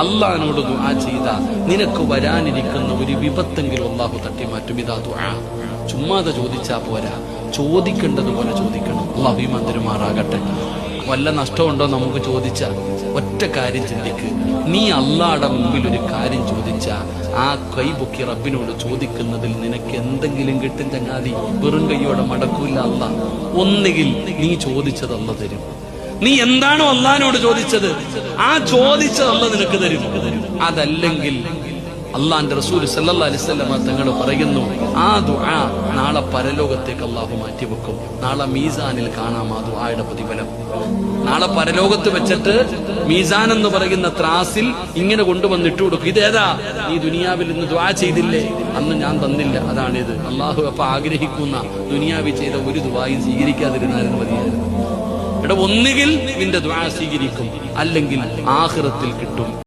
അള്ളാഹിനോട് ദുആ ചെയ്ത നിനക്ക് വരാനിരിക്കുന്ന ഒരു വിപത്തെങ്കിലും അള്ളാഹു തട്ടിമാറ്റും. ഇതാ ദുആ. ചുമ്മാതെ ചോദിച്ചാ പോരാ, ചോദിക്കേണ്ടതുപോലെ ചോദിക്കണം. അള്ളാഹു ഈമാൻ തരുമാറാകട്ടെ. വല്ല നഷ്ടമുണ്ടോ നമുക്ക് ചോദിച്ചാ? ഒറ്റ കാര്യം ചിന്തിക്ക്. നീ അള്ളാഹുടെ മുമ്പിൽ ഒരു കാര്യം ചോദിച്ചാ ആ കൈ പൊക്കി റബ്ബിനോട് ചോദിക്കുന്നതിൽ നിനക്ക് എന്തെങ്കിലും കിട്ടും ചങ്ങാതി. വെറും കൈയോടെ മടക്കൂല്ല അള്ളാഹ്. ഒന്നുകിൽ നീ ചോദിച്ചത് അള്ളാഹ് തരും. നീ എന്താണോ അള്ളാഹിനോട് ചോദിച്ചത് ആ ചോദിച്ചത് അള്ളാഹ് നിനക്ക് തരും. അതല്ലെങ്കിൽ അള്ളാന്റെ റസൂൽ സല്ലല്ലാഹു അലൈഹി വസല്ലം തങ്ങൾ പറയുന്നു, ആ ദുആ നാളെ പരലോകത്തേക്ക് അള്ളാഹു മാറ്റിവെക്കും. നാളെ മീസാനിൽ കാണാം ആ ദുആയുടെ പ്രതിഫലം. നാളെ പരലോകത്ത് വെച്ചിട്ട് മീസാൻ എന്ന് പറയുന്ന ത്രാസിൽ ഇങ്ങനെ കൊണ്ടുവന്നിട്ട് കൊടുക്കും. ഇതേതാ? ഈ ദുനിയാവിൽ ഇന്ന് ദുആ ചെയ്തില്ലേ, അന്ന് ഞാൻ തന്നില്ല, അതാണിത്. അള്ളാഹു അപ്പൊ ആഗ്രഹിക്കുന്ന ദുനിയാവിൽ ചെയ്ത ഒരു ദുആയും സ്വീകരിക്കാതിരുന്നാലും മതിയായിരുന്നു. ഒന്നുകിൽ നിന്റെ ദുആ സ്വീകരിക്കും, അല്ലെങ്കിൽ ആഖിറത്തിൽ കിട്ടും.